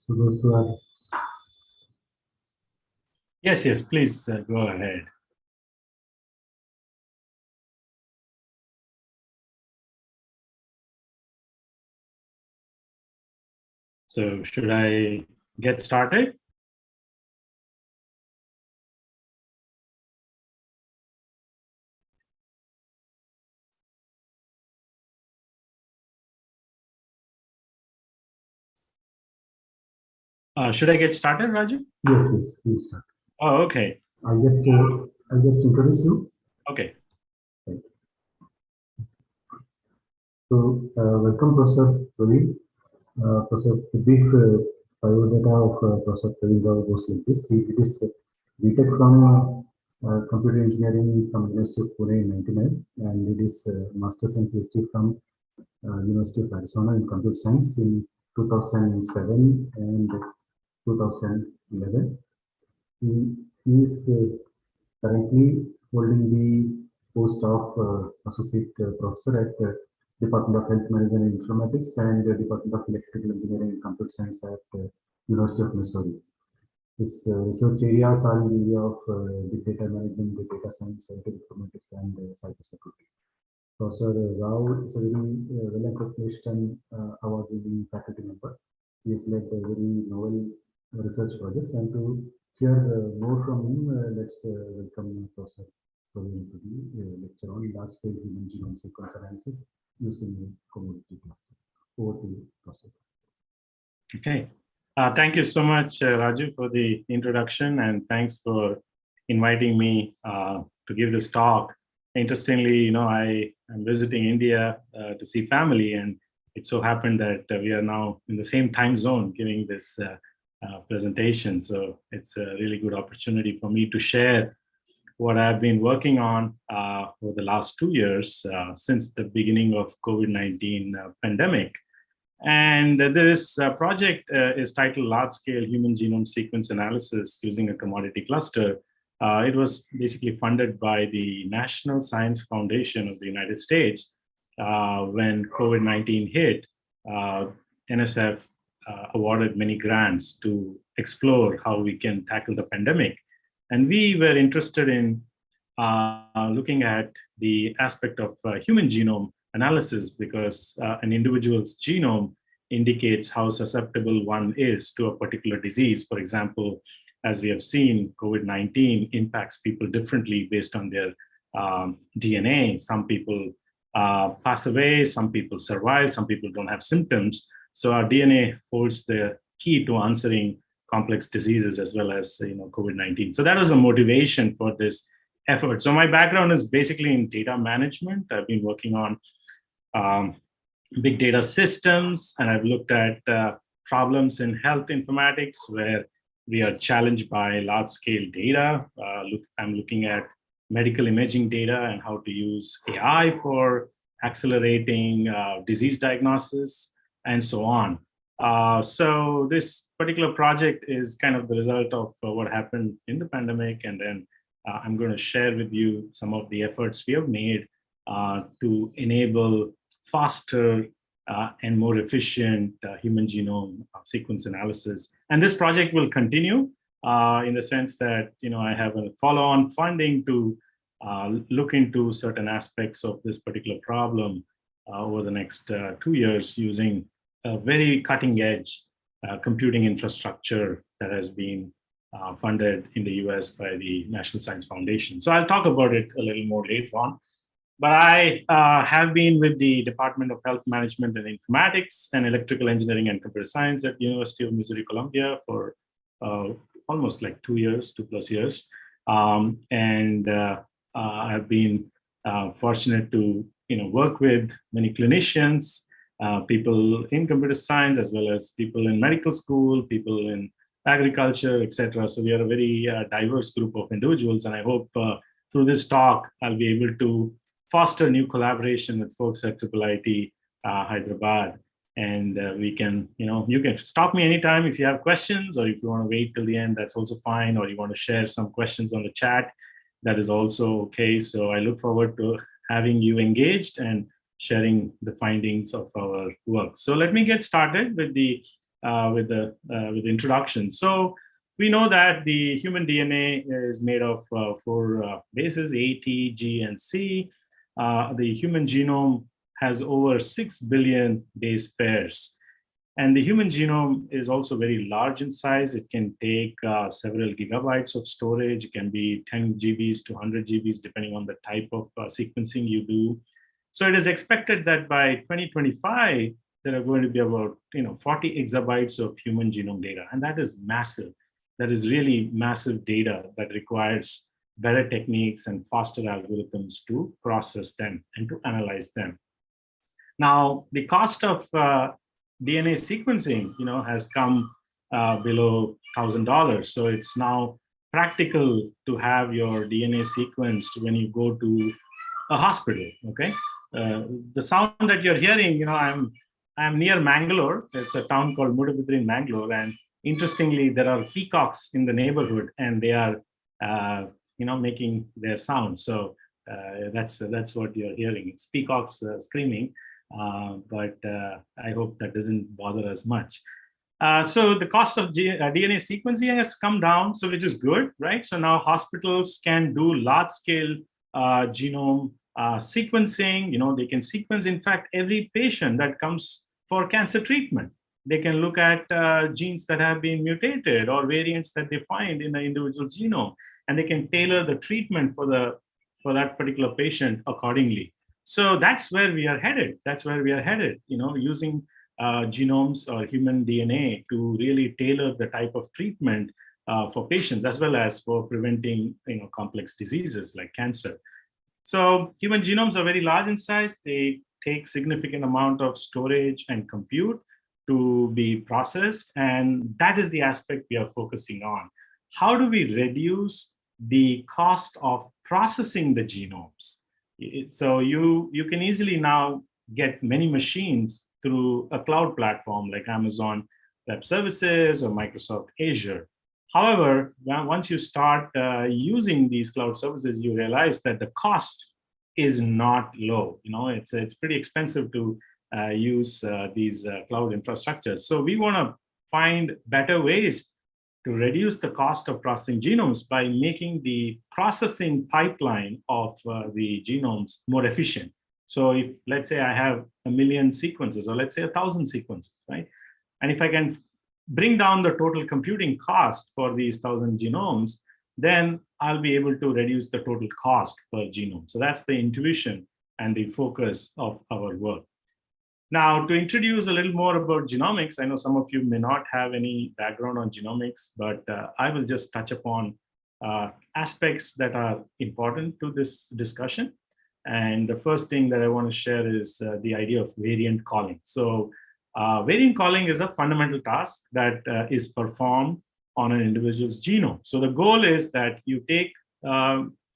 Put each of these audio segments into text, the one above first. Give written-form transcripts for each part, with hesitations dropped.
So those who are Yes, please go ahead. So should I get started? Should I get started, Raju? yes, please start. Oh, okay. I'll just introduce you. Okay. Right. So welcome, Professor Praveen. Professor, the brief biodata of Professor Praveen Rao goes like this. It is BTech from computer engineering from University of Pune in '99, and it is Masters and PhD from University of Arizona in computer science in 2007 and 2011. He is currently holding the post of associate professor at Department of Health Management and Informatics and Department of Electrical Engineering and Computer Science at University of Missouri. His research areas are in the area of big data management, big data science, informatics, and cybersecurity. Professor Rao is a very well-accomplished and award-winning faculty member. He has led very novel research projects, and to hear more from him, let's welcome Professor Praveen to the lecture on large-scale human genome sequence analysis using commodity cluster. Over to you, Professor. Okay. Thank you so much, Raju, for the introduction, and thanks for inviting me to give this talk. Interestingly, I am visiting India to see family, and it so happened that we are now in the same time zone giving this presentation. So it's a really good opportunity for me to share what I've been working on over the last 2 years since the beginning of COVID-19 pandemic. And this project is titled Large-Scale Human Genome Sequence Analysis Using a Commodity Cluster. It was basically funded by the National Science Foundation of the United States. When COVID-19 hit, NSF awarded many grants to explore how we can tackle the pandemic. And we were interested in looking at the aspect of human genome analysis because an individual's genome indicates how susceptible one is to a particular disease. For example, as we have seen, COVID-19 impacts people differently based on their DNA. Some people pass away, some people survive, some people don't have symptoms. So our DNA holds the key to answering complex diseases as well as COVID-19. So that was the motivation for this effort. So my background is basically in data management. I've been working on big data systems, and I've looked at problems in health informatics where we are challenged by large-scale data. I'm looking at medical imaging data and how to use AI for accelerating disease diagnosis and so on. So this particular project is kind of the result of what happened in the pandemic, and then I'm going to share with you some of the efforts we have made to enable faster and more efficient human genome sequence analysis. And this project will continue in the sense that I have a follow-on funding to look into certain aspects of this particular problem over the next 2 years using a very cutting-edge computing infrastructure that has been funded in the US by the National Science Foundation. So I'll talk about it a little more later on. But I have been with the Department of Health Management and Informatics and Electrical Engineering and Computer Science at the University of Missouri, Columbia for almost like 2 years, 2+ years. And I've been fortunate to work with many clinicians, people in computer science, as well as people in medical school, people in agriculture, etc. So we are a very diverse group of individuals, and I hope through this talk I'll be able to foster new collaboration with folks at IIIT Hyderabad, and we can, you can stop me anytime if you have questions, or if you want to wait till the end, that's also fine, or you want to share some questions on the chat, that is also okay. So I look forward to having you engaged and sharing the findings of our work. So let me get started with the with the introduction. So we know that the human DNA is made of 4 bases, A, T, G, and C. The human genome has over 6 billion base pairs. And the human genome is also very large in size. It can take several gigabytes of storage. It can be 10 GBs to 100 GBs, depending on the type of sequencing you do. So it is expected that by 2025, there are going to be about 40 exabytes of human genome data. And that is massive. That is really massive data that requires better techniques and faster algorithms to process them and to analyze them. Now, the cost of DNA sequencing, has come below $1,000. So it's now practical to have your DNA sequenced when you go to a hospital. Okay, the sound that you're hearing, I'm near Mangalore. It's a town called Mudavudri in Mangalore, and interestingly, there are peacocks in the neighborhood, and they are, making their sound. So that's what you're hearing. It's peacocks screaming. But I hope that doesn't bother us much. So the cost of DNA sequencing has come down, so which is good, right? So now hospitals can do large-scale genome sequencing. They can sequence, in fact, every patient that comes for cancer treatment. They can look at genes that have been mutated or variants that they find in an individual's genome, and they can tailor the treatment for that particular patient accordingly. So that's where we are headed. Using genomes or human DNA to really tailor the type of treatment for patients, as well as for preventing complex diseases like cancer. So human genomes are very large in size. They take significant amount of storage and compute to be processed, and that is the aspect we are focusing on. How do we reduce the cost of processing the genomes? So you can easily now get many machines through a cloud platform like Amazon Web Services or Microsoft Azure. However, once you start using these cloud services, you realize that the cost is not low. It's pretty expensive to use these cloud infrastructures. So we want to find better ways to reduce the cost of processing genomes by making the processing pipeline of the genomes more efficient. So if, let's say, I have 1 million sequences, or let's say 1,000 sequences, right? And if I can bring down the total computing cost for these 1,000 genomes, then I'll be able to reduce the total cost per genome. So that's the intuition and the focus of our work. Now, to introduce a little more about genomics, I know some of you may not have any background on genomics, but I will just touch upon aspects that are important to this discussion. And the first thing that I want to share is the idea of variant calling. So variant calling is a fundamental task that is performed on an individual's genome. So the goal is that you take,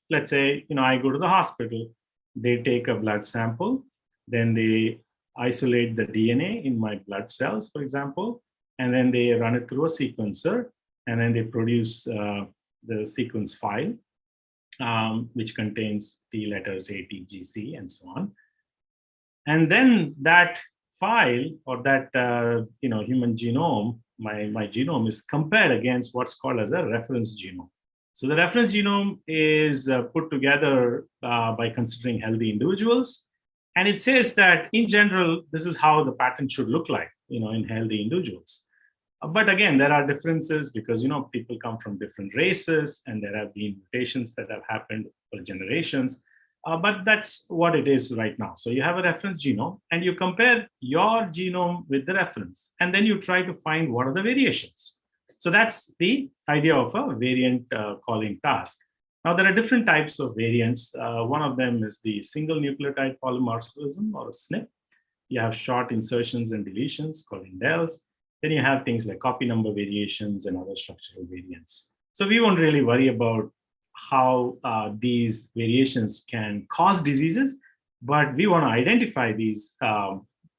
let's say, I go to the hospital, they take a blood sample, then they isolate the DNA in my blood cells, for example, and then they run it through a sequencer, and then they produce the sequence file, which contains the letters A, T, G, C, and so on. And then that file, or that human genome, my genome, is compared against what's called as a reference genome. So the reference genome is put together by considering healthy individuals. And it says that, in general, this is how the pattern should look like, in healthy individuals. But again, there are differences because, people come from different races, and there have been mutations that have happened for generations. But that's what it is right now. So you have a reference genome, and you compare your genome with the reference, and then you try to find what are the variations. So that's the idea of a variant calling task. Now, there are different types of variants. One of them is the single nucleotide polymorphism, or a SNP. You have short insertions and deletions called indels. Then you have things like copy number variations and other structural variants. So we won't really worry about how these variations can cause diseases, but we want to identify these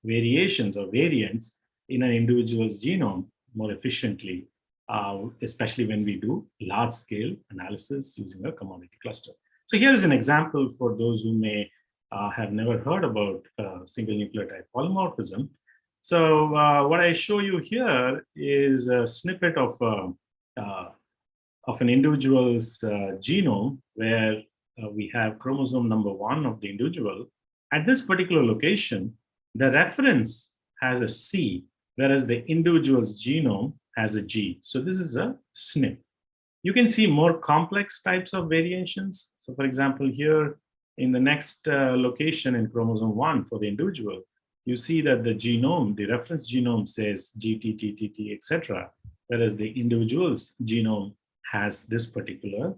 variations or variants in an individual's genome more efficiently, especially when we do large-scale analysis using a commodity cluster. So here is an example for those who may have never heard about single nucleotide polymorphism. So what I show you here is a snippet of an individual's genome where we have chromosome number 1 of the individual. At this particular location, the reference has a C, whereas the individual's genome has a G. So this is a SNP. You can see more complex types of variations. So for example, here in the next location in chromosome 1 for the individual, you see that the genome, the reference genome says GTTTT, etc., whereas the individual's genome has this particular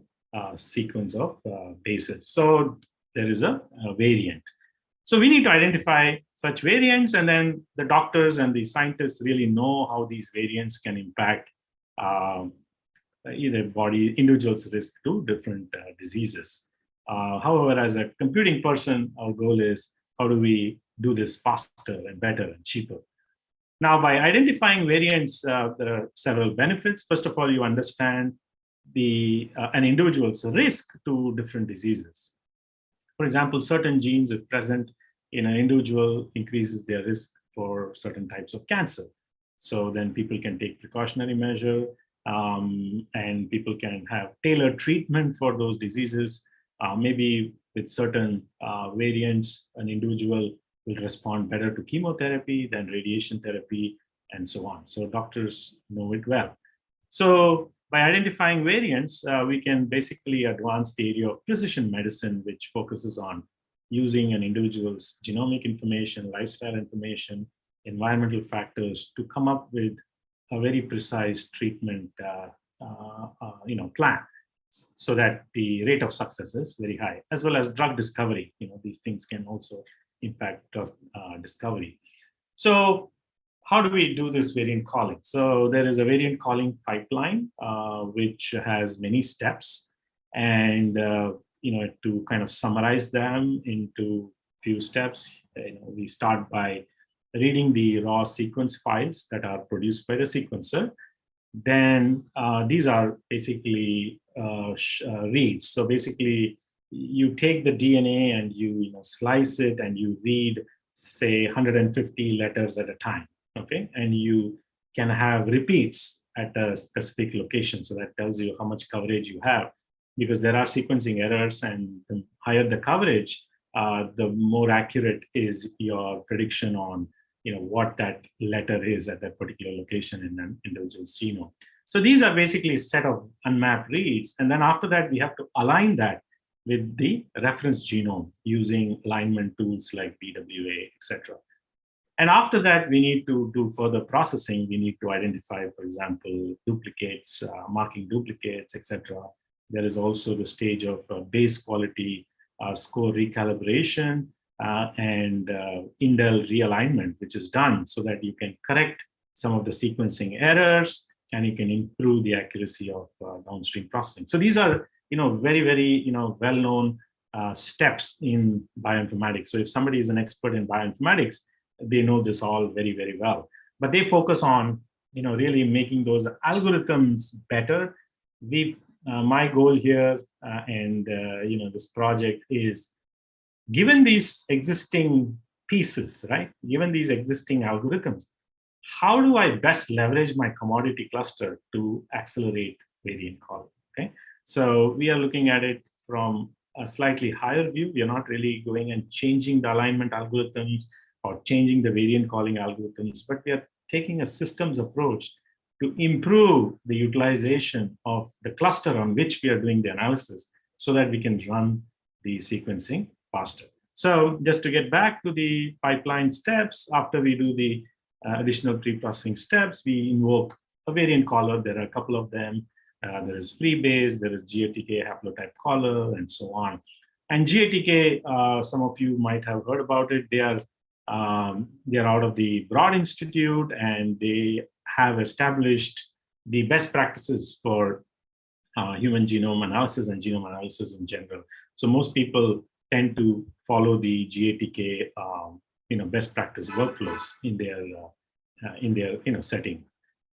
sequence of bases. So there is a variant. So we need to identify such variants, and then the doctors and the scientists really know how these variants can impact either individual's risk to different diseases. However, as a computing person, our goal is how do we do this faster and better and cheaper? Now, by identifying variants, there are several benefits. First of all, you understand an individual's risk to different diseases. For example, certain genes, if present in an individual, increases their risk for certain types of cancer. So then people can take precautionary measure, and people can have tailored treatment for those diseases. Maybe with certain variants, an individual will respond better to chemotherapy than radiation therapy, and so on. So doctors know it well. So by identifying variants, we can basically advance the area of precision medicine, which focuses on using an individual's genomic information, lifestyle information, environmental factors to come up with a very precise treatment plan, so that the rate of success is very high, as well as drug discovery. These things can also impact drug discovery. So how do we do this variant calling? So there is a variant calling pipeline, which has many steps. And to kind of summarize them into few steps, we start by reading the raw sequence files that are produced by the sequencer. Then these are basically reads. So basically, you take the DNA and you slice it and you read, say, 150 letters at a time. Okay, and you can have repeats at a specific location. So that tells you how much coverage you have, because there are sequencing errors, and the higher the coverage, the more accurate is your prediction on what that letter is at that particular location in an individual's genome. So these are basically a set of unmapped reads. And then after that, we have to align that with the reference genome using alignment tools like BWA, etc. And after that, we need to do further processing. We need to identify, for example, duplicates, marking duplicates, etc. There is also the stage of base quality score recalibration and indel realignment, which is done so that you can correct some of the sequencing errors and you can improve the accuracy of downstream processing. So these are, very, very, well-known steps in bioinformatics. So if somebody is an expert in bioinformatics, they know this all very, very well. But they focus on, really making those algorithms better. My goal here and this project is, given these existing pieces, right? Given these existing algorithms, how do I best leverage my commodity cluster to accelerate variant calling? Okay, so we are looking at it from a slightly higher view. We are not really going and changing the alignment algorithms or changing the variant calling algorithms, but we are taking a systems approach to improve the utilization of the cluster on which we are doing the analysis so that we can run the sequencing faster. So just to get back to the pipeline steps, after we do the additional pre-processing steps, we invoke a variant caller. There are a couple of them. There is freebase, there is GATK haplotype caller, and so on. And GATK, some of you might have heard about it. They are out of the Broad Institute, and they have established the best practices for human genome analysis and genome analysis in general. So most people tend to follow the GATK best practice workflows in their setting.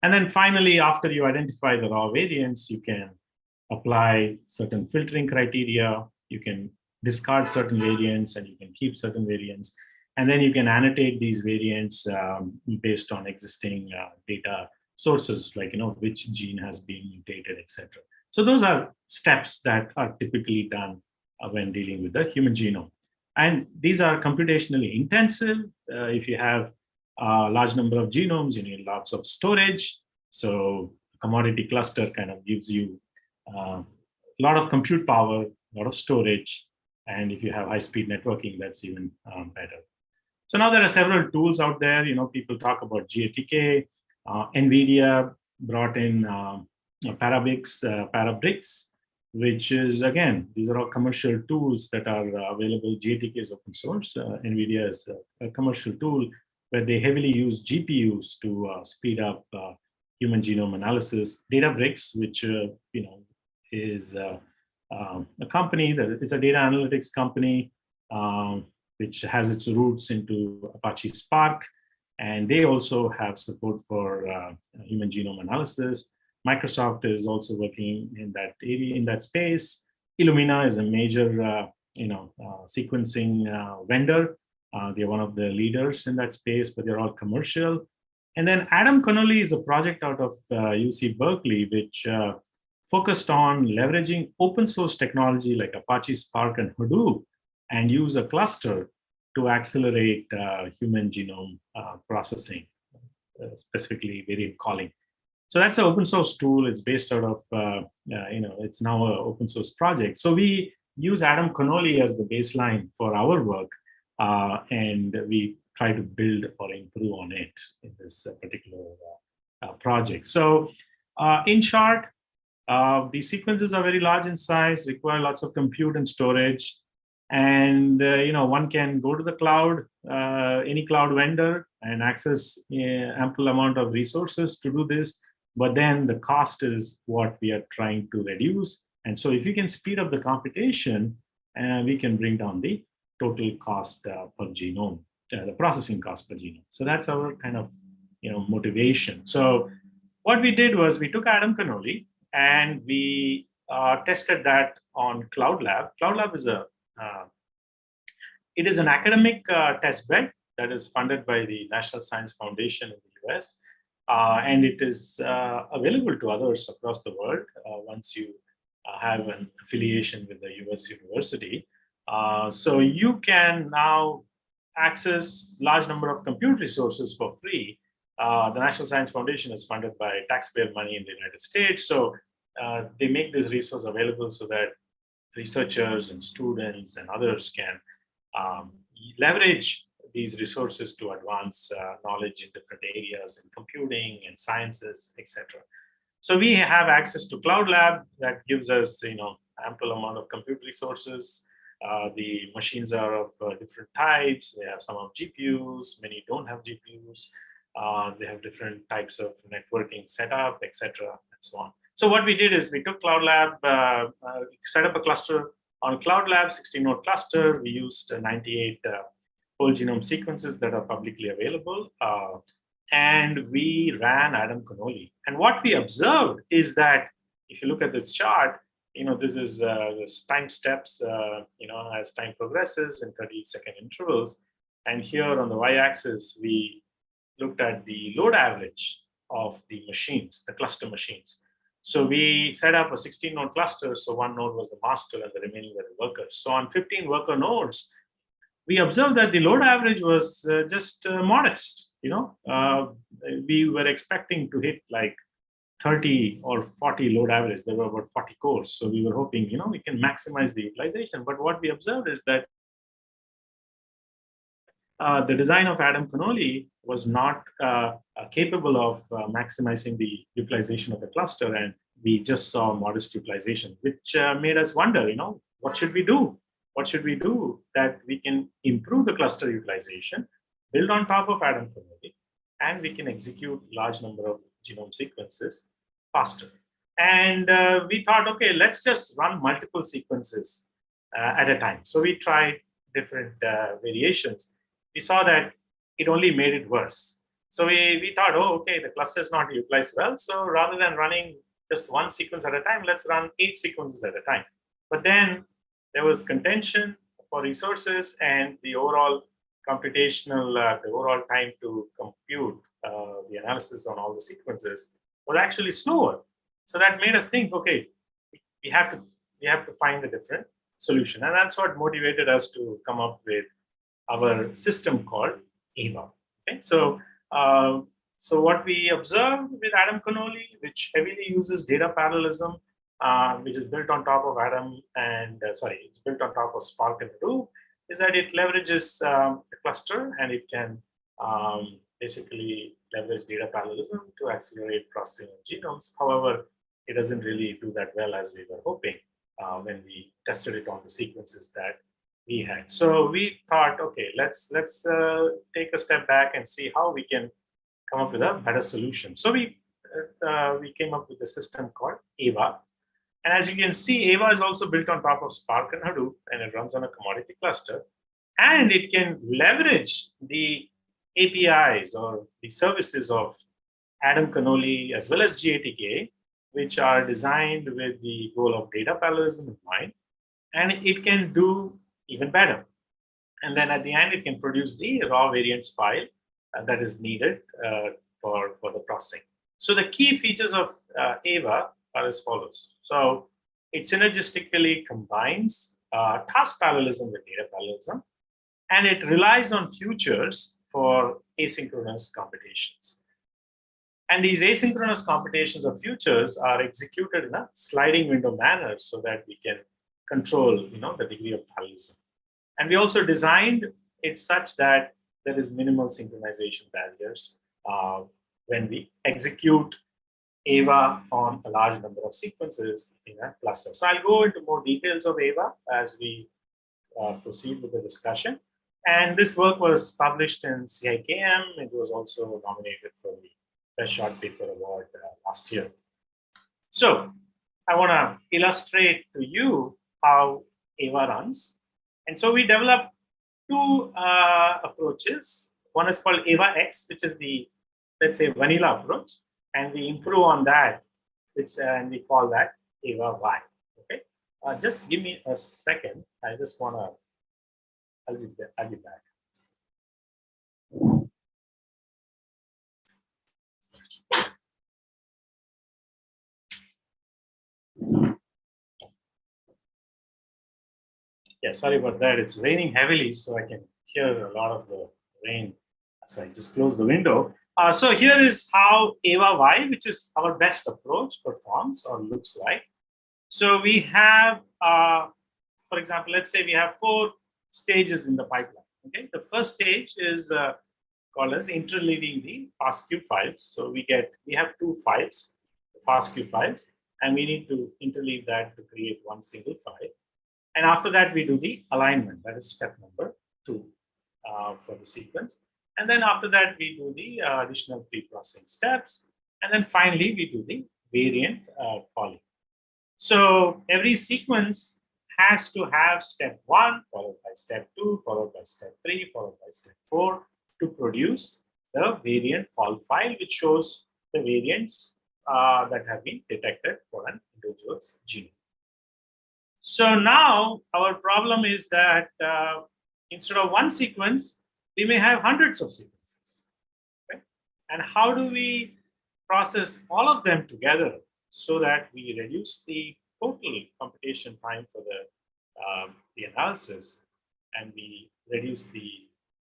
And then finally, after you identify the raw variants, you can apply certain filtering criteria. You can discard certain variants and you can keep certain variants. And then you can annotate these variants based on existing data sources, like which gene has been mutated, etc. So those are steps that are typically done when dealing with the human genome. And these are computationally intensive. If you have a large number of genomes, you need lots of storage. So a commodity cluster kind of gives you a lot of compute power, a lot of storage. And if you have high-speed networking, that's even better. So now there are several tools out there. People talk about GATK. NVIDIA brought in Parabricks, which is, again, these are all commercial tools that are available. GATK is open source. NVIDIA is a commercial tool where they heavily use GPUs to speed up human genome analysis. Databricks, which is a company that it's a data analytics company, which has its roots into Apache Spark, and they also have support for human genome analysis. Microsoft is also working in that area, in that space. Illumina is a major, sequencing vendor. They're one of the leaders in that space, but they're all commercial. And then Adam Connolly is a project out of UC Berkeley, which focused on leveraging open source technology like Apache Spark and Hadoop, and use a cluster to accelerate human genome processing, specifically variant calling. So that's an open source tool. It's based out of, it's now an open source project. So we use Adam Connolly as the baseline for our work, and we try to build or improve on it in this particular project. So in short, these sequences are very large in size, require lots of compute and storage. And one can go to the cloud, any cloud vendor, and access ample amount of resources to do this. But then the cost is what we are trying to reduce. And so if you can speed up the computation, we can bring down the total cost per genome, the processing cost per genome. So that's our kind of motivation. So what we did was we took Adam Connolly and we tested that on Cloud Lab. Cloud Lab is it is an academic test bed that is funded by the National Science Foundation in the US. And it is available to others across the world once you have an affiliation with the US university. So you can now access large number of compute resources for free. The National Science Foundation is funded by taxpayer money in the United States. So they make this resource available so that researchers and students and others can leverage these resources to advance knowledge in different areas in computing and sciences, etc. So we have access to Cloud Lab that gives us, ample amount of compute resources. The machines are of different types. They have some of GPUs, many don't have GPUs. They have different types of networking setup, etc., and so on. So what we did is we took Cloud Lab, set up a cluster on Cloud Lab, 16-node cluster. We used 98 whole genome sequences that are publicly available. And we ran Adam Connolly. And what we observed is that if you look at this chart, this is this time steps, as time progresses in 30-second intervals. And here on the y-axis, we looked at the load average of the machines, the cluster machines. So we set up a 16-node cluster. So one node was the master and the remaining were the workers. So on 15 worker nodes, we observed that the load average was just modest. We were expecting to hit like 30 or 40 load average. There were about 40 cores. So we were hoping, we can maximize the utilization. But what we observed is that the design of Adam Connolly was not capable of maximizing the utilization of the cluster. And we just saw modest utilization, which made us wonder, what should we do? What should we do that we can improve the cluster utilization, build on top of Adam Connolly, and we can execute large number of genome sequences faster? And we thought, okay, let's just run multiple sequences at a time. So we tried different variations. We saw that it only made it worse. So we thought, oh, okay, the cluster is not utilized well. So rather than running just one sequence at a time, let's run 8 sequences at a time. But then there was contention for resources, and the overall computational, the overall time to compute the analysis on all the sequences was actually slower. So that made us think, okay, we have to find a different solution, and that's what motivated us to come up with our system called AVA. Okay, so what we observed with Adam Connolly, which heavily uses data parallelism, which is built on top of Adam and it's built on top of Spark and Hadoop, is that it leverages a cluster, and it can basically leverage data parallelism to accelerate processing of genomes. However, it doesn't really do that well as we were hoping when we tested it on the sequences that we had. So we thought, okay, let's take a step back and see how we can come up with a better solution. So we came up with a system called AVA. And as you can see, AVA is also built on top of Spark and Hadoop, and it runs on a commodity cluster. And it can leverage the APIs or the services of Adam Connolly as well as GATK, which are designed with the goal of data parallelism in mind. And it can do even better. And then at the end, it can produce the raw variants file that is needed for the processing. So the key features of AVA are as follows. So it synergistically combines task parallelism with data parallelism, and it relies on futures for asynchronous computations. And these asynchronous computations of futures are executed in a sliding window manner so that we can control, the degree of parallelism. And we also designed it such that there is minimal synchronization barriers when we execute AVA on a large number of sequences in a cluster. So I'll go into more details of AVA as we proceed with the discussion. And this work was published in CIKM. It was also nominated for the Best Short Paper Award last year. So I want to illustrate to you how AVA runs. And so we developed two approaches. One is called AVA X, which is the, let's say, vanilla approach. And we improve on that, and we call that AVA Y. Okay. Just give me a second. I just want to, I'll be back. Yeah, sorry about that. It's raining heavily, so I can hear a lot of the rain. So I just closed the window. So here is how AVA Y, which is our best approach, performs or looks like. So we have, for example, let's say we have 4 stages in the pipeline. Okay, the first stage is called as interleaving the FASTQ files. So we have 2 files, FASTQ files, and we need to interleave that to create one single file. And after that, we do the alignment. That is step number 2 for the sequence. And then after that, we do the additional pre-processing steps. And then finally, we do the variant calling. So every sequence has to have step 1, followed by step 2, followed by step 3, followed by step 4 to produce the variant call file, which shows the variants that have been detected for an individual's genome. So now our problem is that instead of one sequence, we may have hundreds of sequences. Okay? And how do we process all of them together so that we reduce the total computation time for the analysis, and we reduce the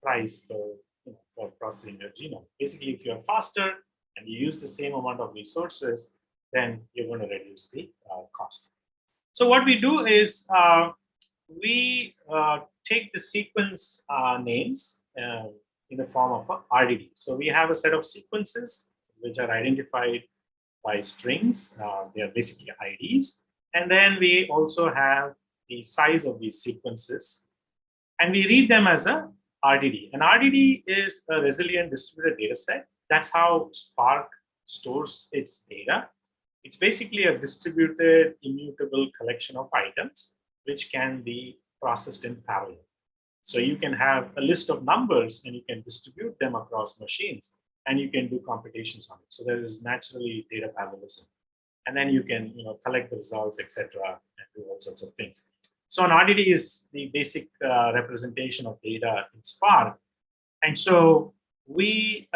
price for processing your genome? Basically, if you're faster and you use the same amount of resources, then you're going to reduce the cost. So what we do is we take the sequence names in the form of a RDD. So we have a set of sequences which are identified by strings. They are basically IDs. And then we also have the size of these sequences. And we read them as a RDD. An RDD is a resilient distributed data set. That's how Spark stores its data. It's basically a distributed, immutable collection of items which can be processed in parallel. So you can have a list of numbers and you can distribute them across machines, and you can do computations on it. So there is naturally data parallelism. And then you can collect the results, etc., and do all sorts of things. So an RDD is the basic representation of data in Spark. And so we,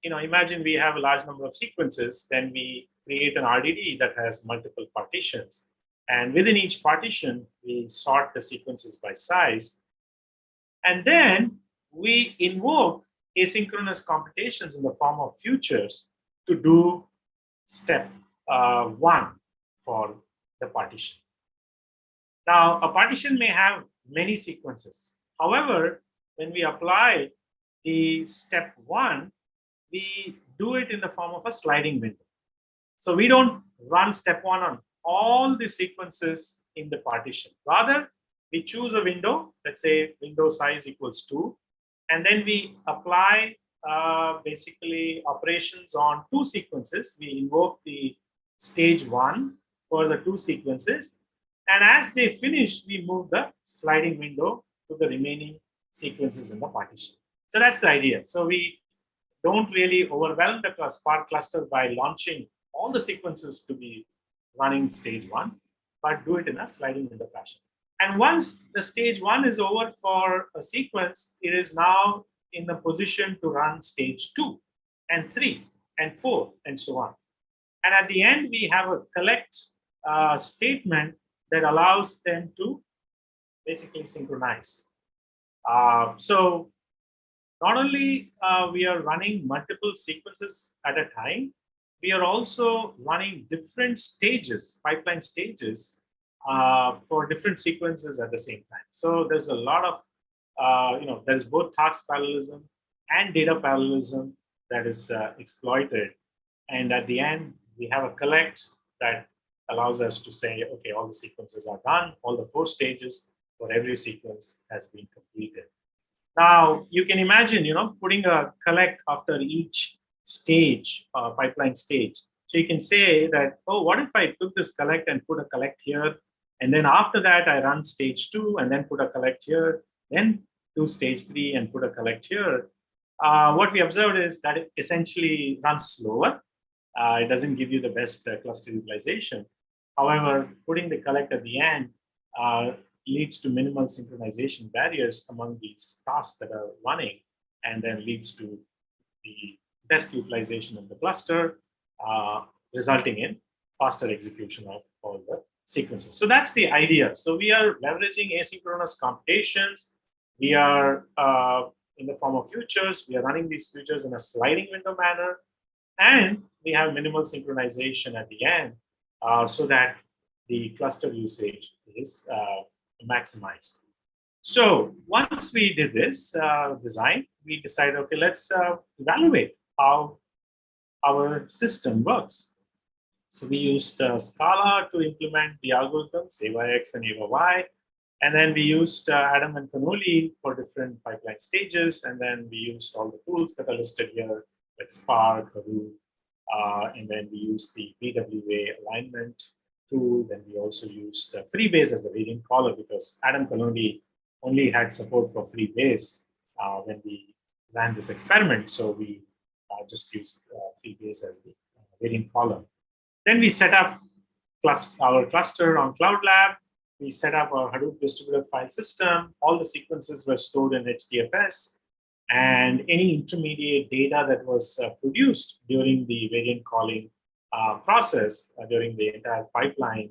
imagine we have a large number of sequences, then we create an RDD that has multiple partitions. And within each partition, we sort the sequences by size. And then we invoke asynchronous computations in the form of futures to do step 1 for the partition. Now, a partition may have many sequences. However, when we apply the step 1, we do it in the form of a sliding window. So we don't run step 1 on all the sequences in the partition. Rather, we choose a window, let's say window size equals 2, and then we apply basically operations on 2 sequences. We invoke the stage 1 for the 2 sequences, and as they finish, we move the sliding window to the remaining sequences in the partition. So that's the idea. So we don't really overwhelm the Spark cluster by launching all the sequences to be running stage 1, but do it in a sliding window fashion. And once the stage 1 is over for a sequence, it is now in the position to run stage 2 and 3 and 4 and so on. And at the end, we have a collect statement that allows them to basically synchronize. So not only we are running multiple sequences at a time, we are also running different stages, pipeline stages, for different sequences at the same time. So there's a lot of, there's both task parallelism and data parallelism that is exploited. And at the end, we have a collect that allows us to say, okay, all the sequences are done, all the 4 stages for every sequence has been completed. Now, you can imagine, putting a collect after each stage, pipeline stage. So you can say that, oh, what if I took this collect and put a collect here, and then after that I run stage 2 and then put a collect here, then do stage 3 and put a collect here. What we observed is that it essentially runs slower. It doesn't give you the best cluster utilization. However, putting the collect at the end leads to minimal synchronization barriers among these tasks that are running, and then leads to the best utilization of the cluster, resulting in faster execution of all the sequences. So that's the idea. So we are leveraging asynchronous computations. We are in the form of futures. We are running these futures in a sliding window manner, and we have minimal synchronization at the end so that the cluster usage is maximized. So once we did this design, we decided, okay, let's evaluate how our system works. So we used Scala to implement the algorithms, AYX and AYY. And then we used Adam and Cannoli for different pipeline stages. And then we used all the tools that are listed here, like Spark, Hadoop. And then we used the BWA alignment tool. Then we also used Freebase as the variant caller, because Adam Cannoli only had support for Freebase when we ran this experiment. So we just used Freebase as the variant caller. Then we set up our cluster on Cloud Lab. We set up our Hadoop distributed file system. All the sequences were stored in HDFS. And any intermediate data that was produced during the variant calling process, during the entire pipeline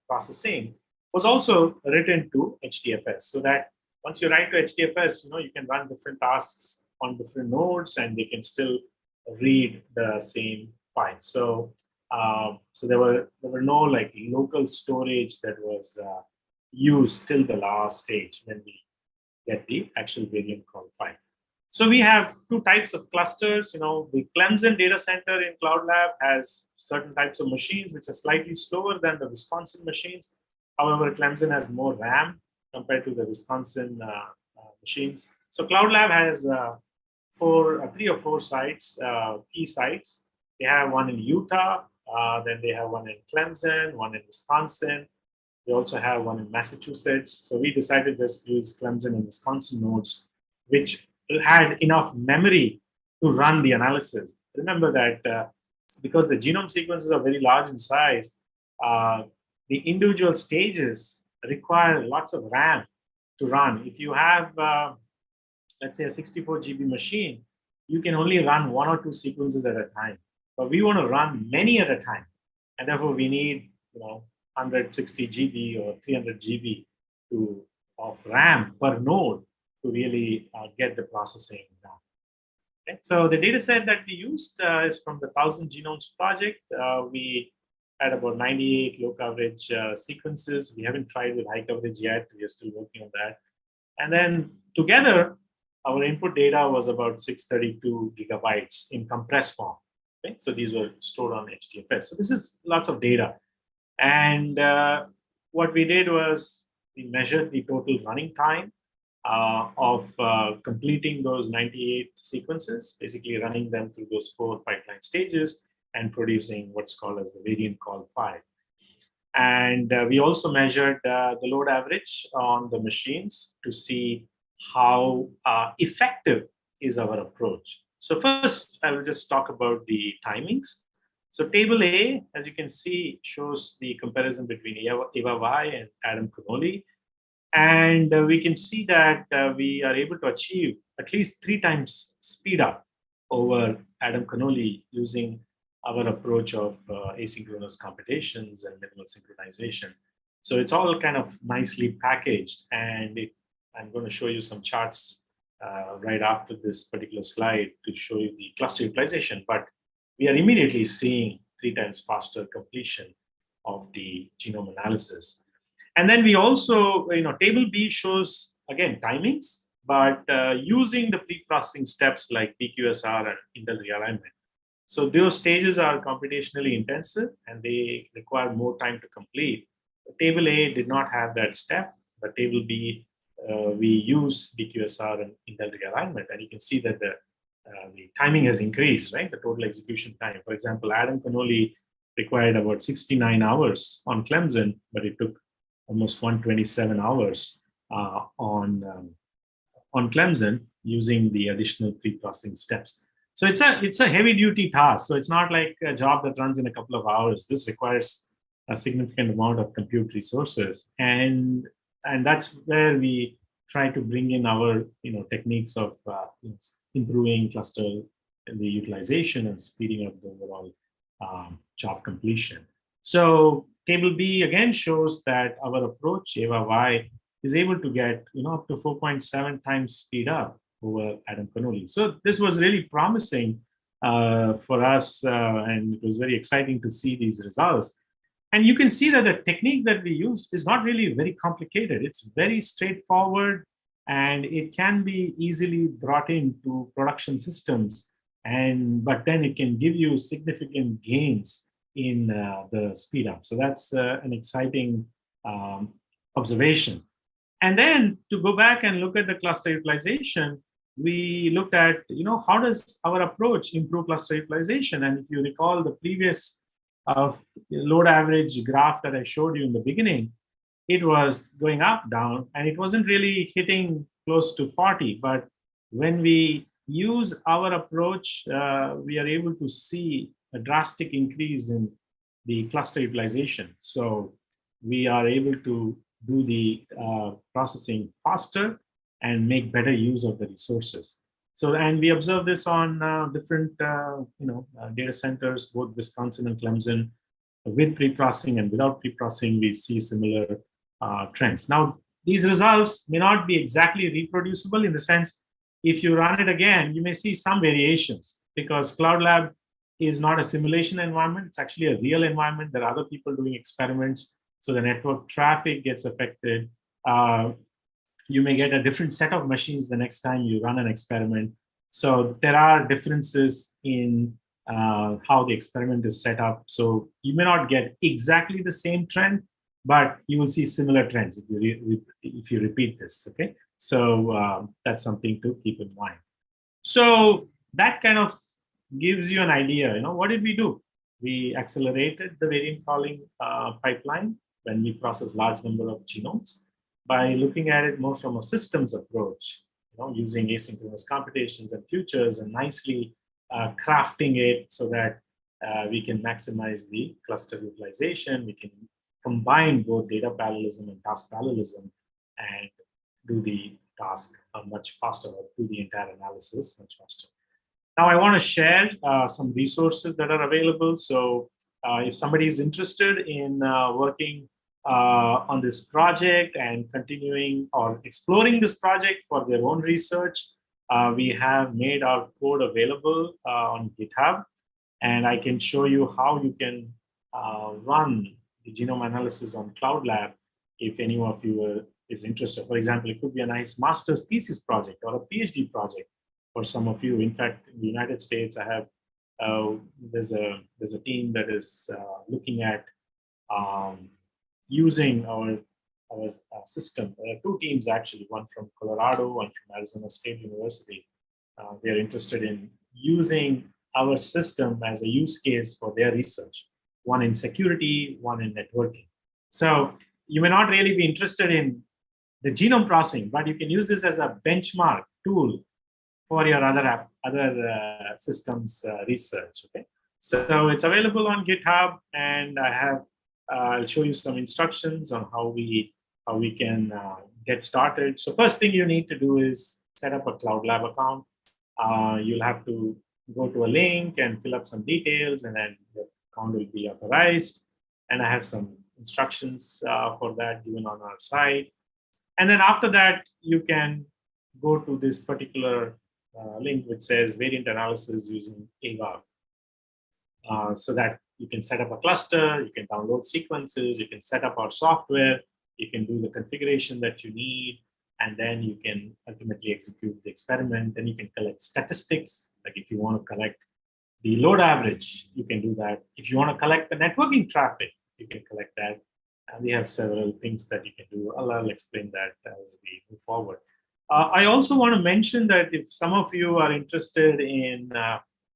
processing, was also written to HDFS. So that once you write to HDFS, you can run different tasks on different nodes, and they can still read the same file. So there were no like local storage that was used till the last stage when we get the actual variant call file. So we have 2 types of clusters. The Clemson data center in Cloud Lab has certain types of machines which are slightly slower than the Wisconsin machines. However, Clemson has more RAM compared to the Wisconsin machines. So Cloud Lab has 3 or 4 sites, key sites. They have one in Utah, then they have one in Clemson, one in Wisconsin. They also have one in Massachusetts. So we decided to just use Clemson and Wisconsin nodes, which had enough memory to run the analysis. Remember that because the genome sequences are very large in size, the individual stages require lots of RAM to run. If you have let's say a 64 GB machine, you can only run 1 or 2 sequences at a time. But we want to run many at a time. And therefore we need, 160 GB or 300 GB of RAM per node to really get the processing done. Okay? So the data set that we used is from the 1000 Genomes project. We had about 98 low coverage sequences. We haven't tried with high coverage yet. We are still working on that. And then together, our input data was about 632 gigabytes in compressed form. Okay? So these were stored on HDFS. So this is lots of data. And what we did was we measured the total running time of completing those 98 sequences, basically running them through those 4 pipeline stages and producing what's called as the variant call file. And we also measured the load average on the machines to see how effective is our approach. So first, I will just talk about the timings. So table A, as you can see, shows the comparison between Eva Y and Adam Connolly. And we can see that we are able to achieve at least 3 times speed up over Adam Connolly using our approach of asynchronous computations and minimal synchronization. So it's all kind of nicely packaged. And I'm going to show you some charts right after this particular slide to show you the cluster utilization. But we are immediately seeing 3 times faster completion of the genome analysis. And then we also, table B shows, again, timings, but using the pre-processing steps like PQSR and Intel realignment. So those stages are computationally intensive and they require more time to complete. Table A did not have that step, but table B, we use PQSR and Intel realignment. And you can see that the timing has increased, right? The total execution time. For example, Adam Connolly required about 69 hours on Clemson, but it took almost 127 hours on Clemson using the additional pre-processing steps. So it's a heavy-duty task. So it's not like a job that runs in a couple of hours. This requires a significant amount of compute resources, and that's where we try to bring in our techniques of improving cluster the utilization and speeding up the overall job completion. So table B again shows that our approach, Eva Y, is able to get up to 4.7 times speed up over Adam Connolly. So this was really promising for us, and it was very exciting to see these results. And you can see that the technique that we use is not really very complicated. It's very straightforward, and it can be easily brought into production systems. But then it can give you significant gains in the speed up. So that's an exciting observation. And then to go back and look at the cluster utilization, we looked at, how does our approach improve cluster utilization? And if you recall the previous load average graph that I showed you in the beginning, it was going up, down, and it wasn't really hitting close to 40. But when we use our approach, we are able to see a drastic increase in the cluster utilization. So we are able to do the processing faster and make better use of the resources. So, and we observe this on different data centers, both Wisconsin and Clemson. With pre-processing and without pre-processing, we see similar trends. Now, these results may not be exactly reproducible in the sense, if you run it again, you may see some variations because Cloud Lab is not a simulation environment. It's actually a real environment. There are other people doing experiments. So the network traffic gets affected. You may get a different set of machines the next time you run an experiment. So there are differences in how the experiment is set up. So you may not get exactly the same trend, but you will see similar trends if you repeat this, okay? So that's something to keep in mind. So that kind of gives you an idea, what did we do? We accelerated the variant calling pipeline when we process large number of genomes by looking at it more from a systems approach, using asynchronous computations and futures and nicely crafting it so that we can maximize the cluster utilization. We can combine both data parallelism and task parallelism and do the task much faster, or do the entire analysis much faster. Now, I want to share some resources that are available. So if somebody is interested in working on this project and continuing or exploring this project for their own research, we have made our code available on GitHub. And I can show you how you can run the genome analysis on Cloud Lab if any of you is interested. For example, it could be a nice master's thesis project or a PhD project for some of you. In fact, in the United States, I have there's a team that is looking at using our system. There are two teams actually, one from Colorado, one from Arizona State University. They are interested in using our system as a use case for their research, one in security, one in networking. So you may not really be interested in the genome processing, but you can use this as a benchmark tool for your other systems research. Okay, so it's available on GitHub, and I have I'll show you some instructions on how we can get started. So first thing you need to do is set up a Cloud Lab account. You'll have to go to a link and fill up some details, and then the account will be authorized. And I have some instructions for that given on our site. And then after that, you can go to this particular link which says variant analysis using IHub, so that you can set up a cluster, you can download sequences, you can set up our software, you can do the configuration that you need, and then you can ultimately execute the experiment. Then you can collect statistics, like if you want to collect the load average, you can do that. If you want to collect the networking traffic, you can collect that. And we have several things that you can do. I'll explain that as we move forward. I also want to mention that if some of you are interested in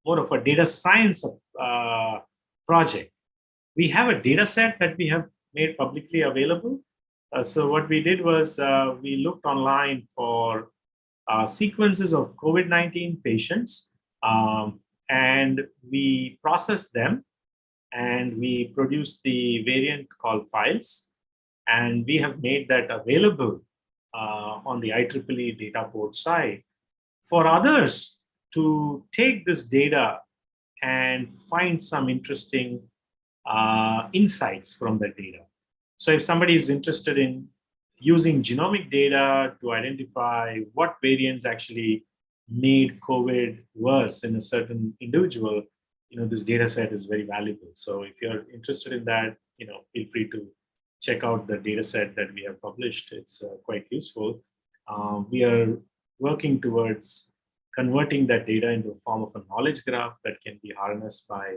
more of a data science project, we have a data set that we have made publicly available. So what we did was we looked online for sequences of COVID-19 patients, and we processed them, and we produced the variant call files, and we have made that available on the IEEE data port side for others to take this data and find some interesting insights from that data. So if somebody is interested in using genomic data to identify what variants actually made COVID worse in a certain individual, this data set is very valuable. So if you're interested in that, feel free to check out the data set that we have published. It's quite useful. We are working towards converting that data into a form of a knowledge graph that can be harnessed by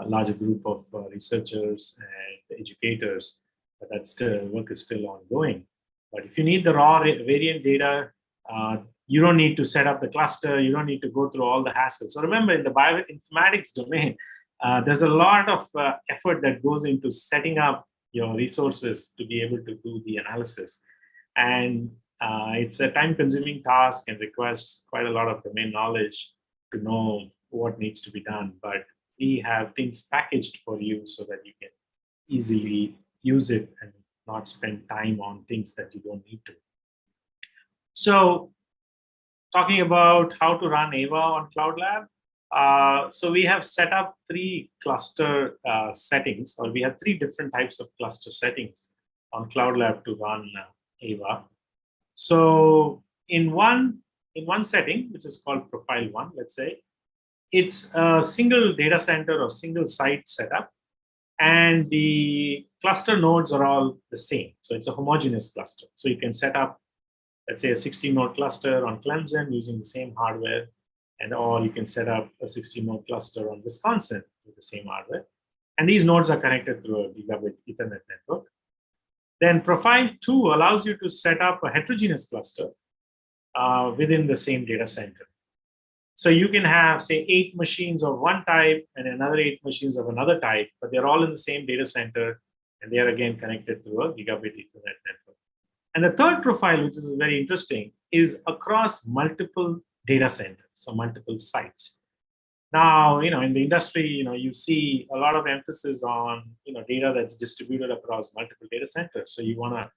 a larger group of researchers and educators. But work is still ongoing. But if you need the raw variant data, you don't need to set up the cluster. You don't need to go through all the hassles. So remember, in the bioinformatics domain, there's a lot of effort that goes into setting up your resources to be able to do the analysis. And it's a time-consuming task and requires quite a lot of domain knowledge to know what needs to be done. But we have things packaged for you so that you can easily use it and not spend time on things that you don't need to. So talking about how to run AVA on Cloud Lab. So we have set up 3 cluster settings, or we have 3 different types of cluster settings on Cloud Lab to run AVA. So in one setting, which is called profile 1, let's say, it's a single data center or single site setup, and the cluster nodes are all the same. So it's a homogeneous cluster. So you can set up, let's say, a 16-node cluster on Clemson using the same hardware, or you can set up a 16-node cluster on Wisconsin with the same hardware. And these nodes are connected through a gigabit Ethernet network. Then profile 2 allows you to set up a heterogeneous cluster within the same data center. So you can have, say, 8 machines of one type and another 8 machines of another type, but they're all in the same data center, and they are again connected through a gigabit Ethernet network. And the third profile, which is very interesting, is across multiple data centers, so multiple sites. Now, in the industry, you see a lot of emphasis on, data that's distributed across multiple data centers. So you want to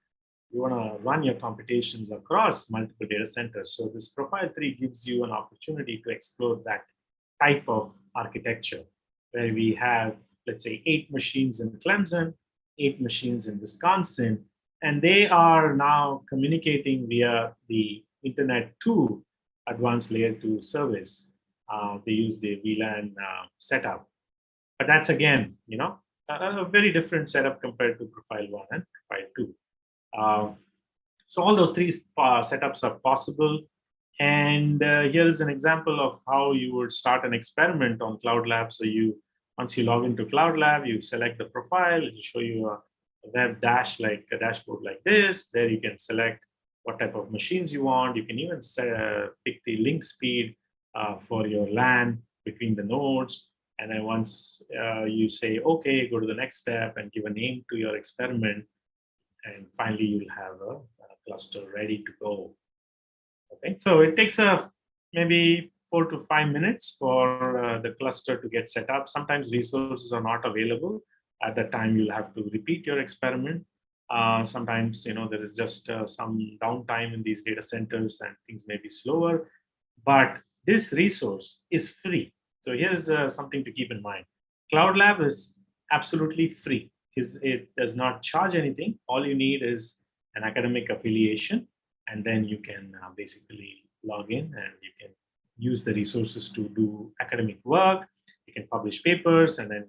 you want to run your computations across multiple data centers. So this profile 3 gives you an opportunity to explore that type of architecture where we have, let's say, 8 machines in Clemson, 8 machines in Wisconsin, and they are now communicating via the internet to advanced layer 2 service. They use the VLAN setup. But that's again, a very different setup compared to profile 1 and profile 2. So all those three setups are possible. And here is an example of how you would start an experiment on Cloud Lab. So once you log into Cloud Lab, you select the profile, it will show you a web like a dashboard like this. There you can select what type of machines you want. You can even pick the link speed for your LAN between the nodes. And then once you say, okay, go to the next step and give a name to your experiment. And finally, you'll have a cluster ready to go. Okay, so it takes maybe 4 to 5 minutes for the cluster to get set up. Sometimes resources are not available. At that time, you'll have to repeat your experiment. Sometimes, there is just some downtime in these data centers and things may be slower. But this resource is free. So here's something to keep in mind. Cloud Lab is absolutely free. It does not charge anything. All you need is an academic affiliation, and then you can basically log in and you can use the resources to do academic work. You can publish papers and then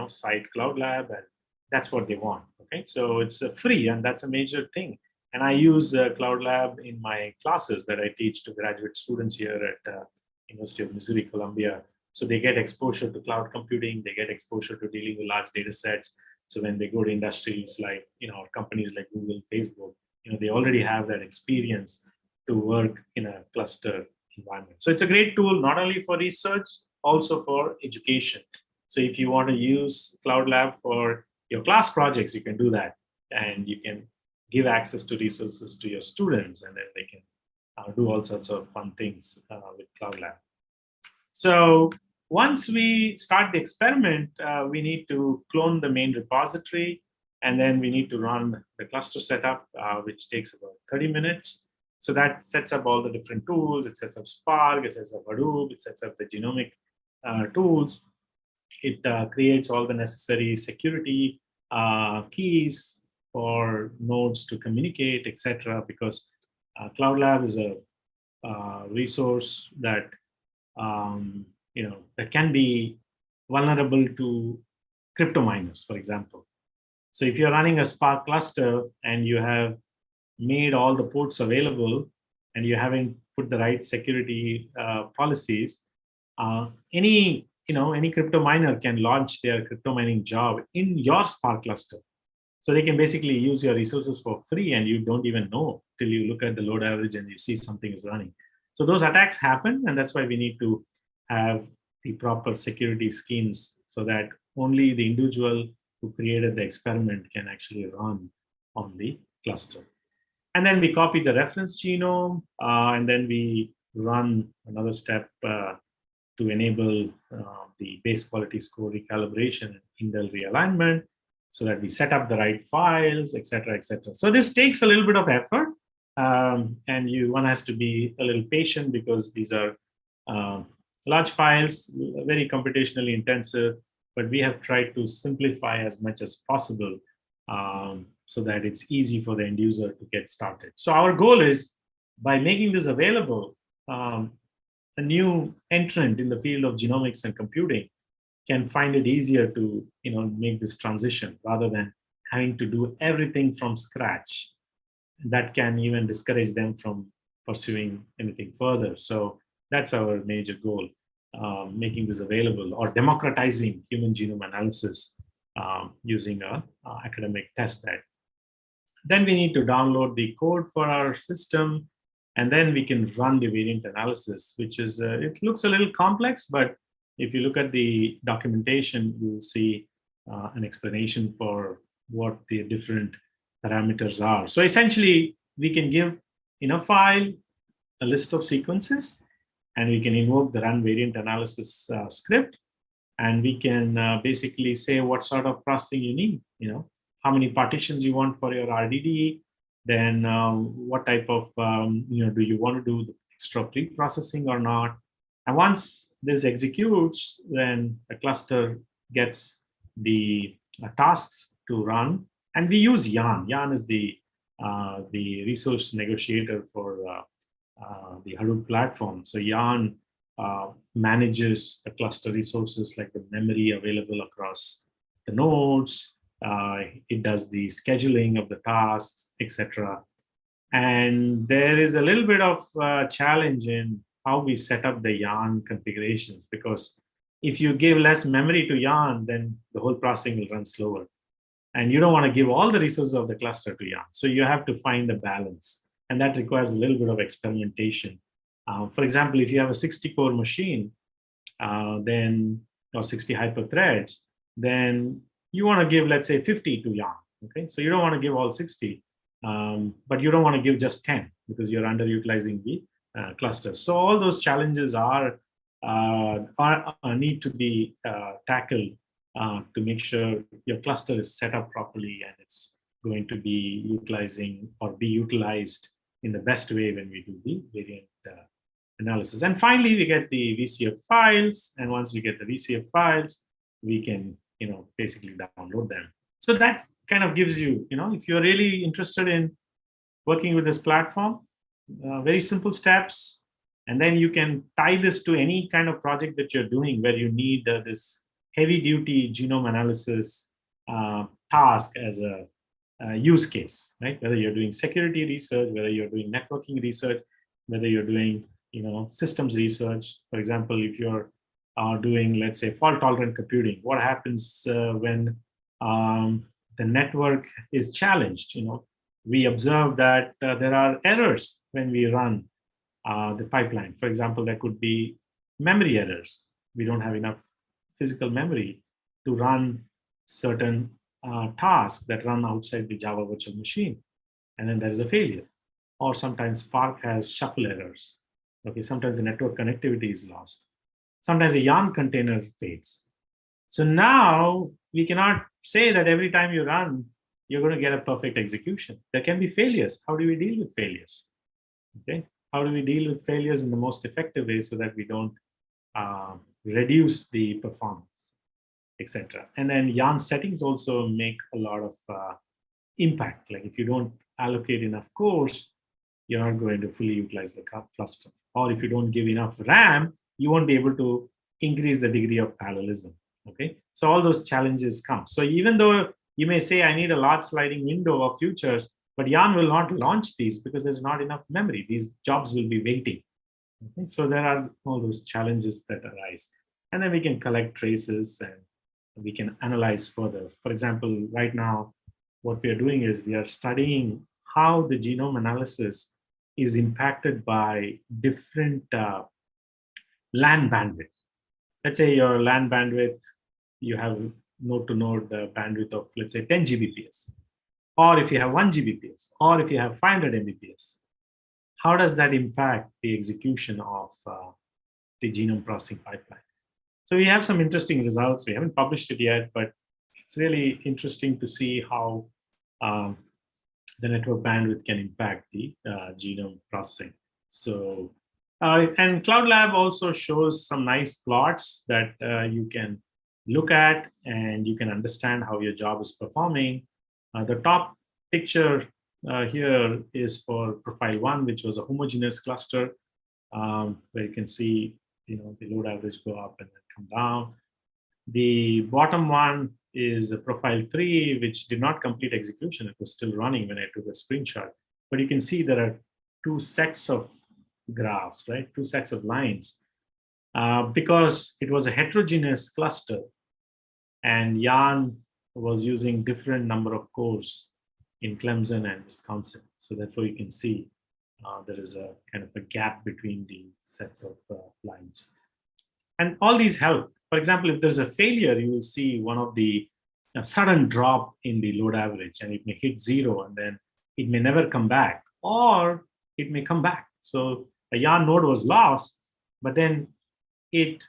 cite Cloud Lab, and that's what they want. Okay, so it's free, and that's a major thing. And I use Cloud Lab in my classes that I teach to graduate students here at University of Missouri, Columbia. So they get exposure to cloud computing, they get exposure to dealing with large data sets. So when they go to industries like, companies like Google, Facebook, they already have that experience to work in a cluster environment. So it's a great tool, not only for research, also for education. So if you want to use Cloud Lab for your class projects, you can do that. And you can give access to resources to your students, and then they can do all sorts of fun things with Cloud Lab. So once we start the experiment, we need to clone the main repository, and then we need to run the cluster setup, which takes about 30 minutes. So that sets up all the different tools. It sets up Spark, it sets up Hadoop, it sets up the genomic tools. It creates all the necessary security keys for nodes to communicate, etc. Because Cloud Lab is a resource that that can be vulnerable to crypto miners, for example. So if you're running a Spark cluster and you have made all the ports available and you haven't put the right security policies, any crypto miner can launch their crypto mining job in your Spark cluster. So they can basically use your resources for free, and you don't even know till you look at the load average and you see something is running. So those attacks happen, and that's why we need to have the proper security schemes so that only the individual who created the experiment can actually run on the cluster. And then we copy the reference genome, and then we run another step to enable the base quality score recalibration and indel realignment, so that we set up the right files, etc., etc. So this takes a little bit of effort, and one has to be a little patient because these are large files, very computationally intensive, but we have tried to simplify as much as possible so that it's easy for the end user to get started. So our goal is, by making this available, a new entrant in the field of genomics and computing can find it easier to make this transition rather than having to do everything from scratch. That can even discourage them from pursuing anything further. So that's our major goal, making this available or democratizing human genome analysis using an academic testbed. Then we need to download the code for our system, and then we can run the variant analysis, which is, it looks a little complex, but if you look at the documentation, you'll see an explanation for what the different parameters are. So essentially, we can give in a file a list of sequences, and we can invoke the run variant analysis script, and we can basically say what sort of processing you need, how many partitions you want for your RDD, Then what type of, do you want to do the extra pre-processing or not? And once this executes, then the cluster gets the tasks to run. And we use Yarn. Yarn is the resource negotiator for the Hadoop platform. So Yarn manages the cluster resources like the memory available across the nodes. It does the scheduling of the tasks, etc. And there is a little bit of challenge in how we set up the Yarn configurations, because if you give less memory to Yarn, then the whole processing will run slower. And you don't want to give all the resources of the cluster to Yarn. So you have to find a balance. And that requires a little bit of experimentation. For example, if you have a 60-core machine, then or 60 hyperthreads, then you want to give, let's say, 50 to Yarn. Okay, so you don't want to give all 60, but you don't want to give just 10 because you're underutilizing the cluster. So all those challenges are need to be tackled to make sure your cluster is set up properly and it's going to be utilizing or be utilized in the best way when we do the variant analysis. And finally, we get the VCF files. And once we get the VCF files, we can, basically download them. So that kind of gives you, if you're really interested in working with this platform, very simple steps. And then you can tie this to any kind of project that you're doing where you need this heavy duty genome analysis task as a use case, right? Whether you're doing security research, whether you're doing networking research, whether you're doing systems research. For example, if you're doing, let's say, fault tolerant computing, what happens when the network is challenged? We observe that there are errors when we run the pipeline. For example, there could be memory errors. We don't have enough physical memory to run certain tasks that run outside the Java virtual machine. And then there is a failure. Or sometimes Spark has shuffle errors. Okay, sometimes the network connectivity is lost. Sometimes a Yarn container fails. So now we cannot say that every time you run, you're going to get a perfect execution. There can be failures. How do we deal with failures? Okay, how do we deal with failures in the most effective way so that we don't reduce the performance, etc. And then Yarn settings also make a lot of impact. Like if you don't allocate enough cores, you're not going to fully utilize the cluster. Or if you don't give enough RAM, you won't be able to increase the degree of parallelism. Okay, so all those challenges come. So even though you may say, I need a large sliding window of futures, but Yarn will not launch these because there's not enough memory. These jobs will be waiting. Okay? So there are all those challenges that arise. And then we can collect traces and we can analyze further. For example, right now, what we are doing is we are studying how the genome analysis is impacted by different LAN bandwidth. Let's say your LAN bandwidth, you have node-to-node bandwidth of, let's say, 10 Gbps. Or if you have 1 Gbps, or if you have 500 Mbps, how does that impact the execution of the genome processing pipeline? So we have some interesting results. We haven't published it yet, but it's really interesting to see how the network bandwidth can impact the genome processing. So, and Cloud Lab also shows some nice plots that you can look at and you can understand how your job is performing. The top picture here is for profile 1, which was a homogeneous cluster, where you can see the load average go up and then come down. The bottom one is profile 3, which did not complete execution. It was still running when I took a screenshot. But you can see there are 2 sets of graphs, right? 2 sets of lines. Because it was a heterogeneous cluster and Yarn was using different number of cores in Clemson and Wisconsin. So therefore you can see there is a kind of a gap between the sets of lines. And all these help. For example, if there's a failure, you will see one of the sudden drop in the load average, and it may hit 0, and then it may never come back, or it may come back. So a Yarn node was lost, but then it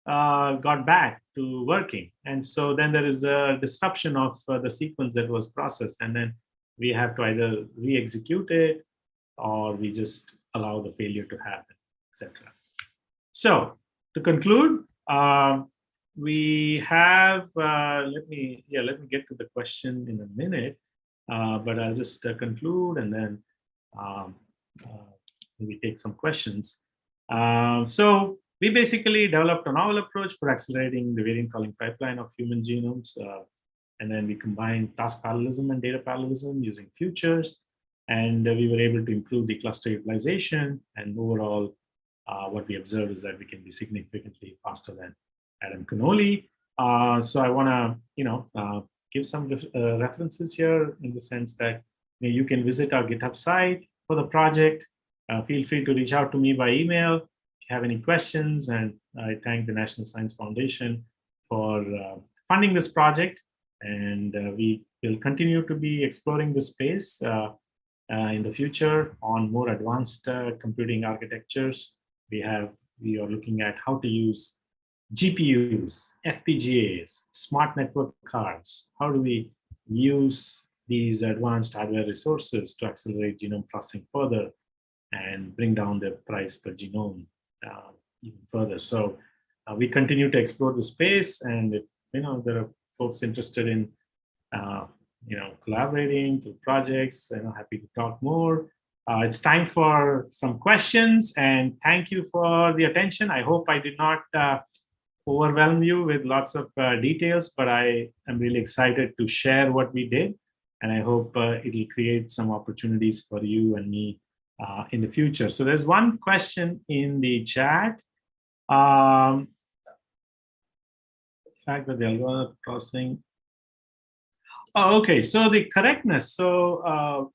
got back to working. And so then there is a disruption of the sequence that was processed, and then we have to either re-execute it or we just allow the failure to happen, etc. So to conclude, we have, let me get to the question in a minute, but I'll just conclude and then maybe take some questions. So we basically developed a novel approach for accelerating the variant calling pipeline of human genomes. And then we combined task parallelism and data parallelism using futures. And we were able to improve the cluster utilization. And overall, what we observed is that we can be significantly faster than Adam Cannoli. So I want to, give some references here in the sense that you can visit our GitHub site for the project. Feel free to reach out to me by email if you have any questions. And I thank the National Science Foundation for funding this project. And we will continue to be exploring this space in the future on more advanced computing architectures. We are looking at how to use GPUs, FPGAs, smart network cards. How do we use these advanced hardware resources to accelerate genome processing further and bring down the price per genome even further? So we continue to explore the space, and if there are folks interested in collaborating through projects, happy to talk more. It's time for some questions, and thank you for the attention. I hope I did not overwhelm you with lots of details, but I am really excited to share what we did, and I hope it'll create some opportunities for you and me in the future. So there's one question in the chat. The fact that the algorithm processing. Oh, okay, so the correctness. So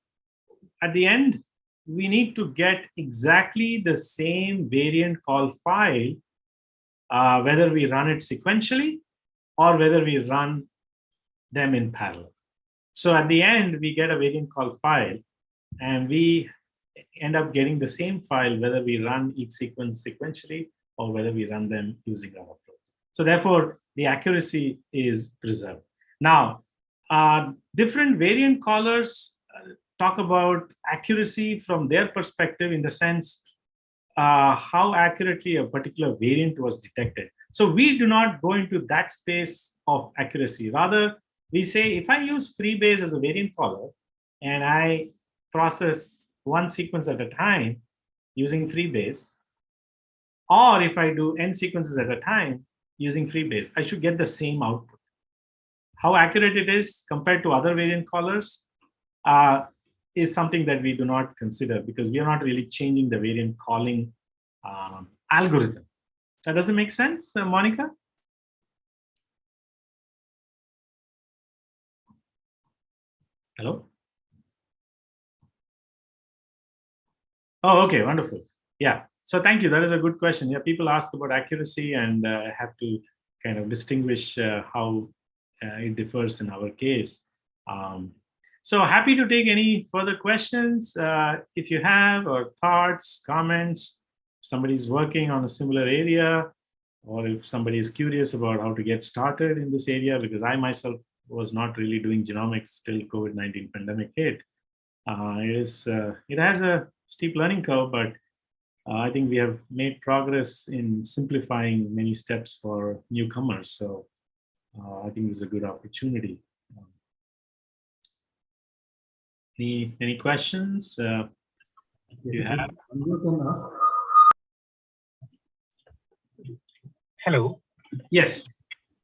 at the end, we need to get exactly the same variant call file, whether we run it sequentially or whether we run them in parallel. So at the end, we get a variant call file, and we end up getting the same file whether we run each sequence sequentially or whether we run them using our approach. So therefore, the accuracy is preserved. Now, different variant callers talk about accuracy from their perspective in the sense how accurately a particular variant was detected. So we do not go into that space of accuracy. Rather, we say if I use freebase as a variant caller and I process one sequence at a time using freebase, or if I do n sequences at a time using freebase, I should get the same output. How accurate it is compared to other variant callers is something that we do not consider because we are not really changing the variant calling algorithm. That doesn't make sense, Monica? Hello? Oh, okay, wonderful. Yeah, so thank you. That is a good question. Yeah, people ask about accuracy, and I have to kind of distinguish how it differs in our case. So happy to take any further questions if you have, or thoughts, comments. If somebody's working on a similar area, or if somebody is curious about how to get started in this area, because I myself was not really doing genomics till COVID-19 pandemic hit. It has a steep learning curve, but I think we have made progress in simplifying many steps for newcomers. So I think it's a good opportunity. Any questions? You have? Hello. Yes.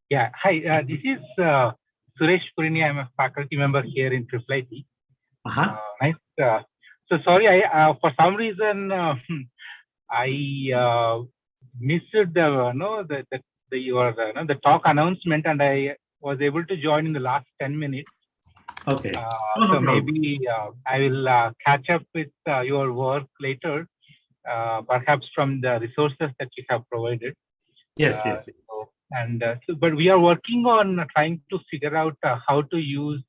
Yeah. Hi. This is Suresh Purini. I'm a faculty member here in IIIT. Nice. So sorry, I for some reason I missed the talk announcement, and I was able to join in the last 10 minutes. Okay. So maybe I will catch up with your work later, perhaps from the resources that you have provided. Yes. But we are working on trying to figure out how to use.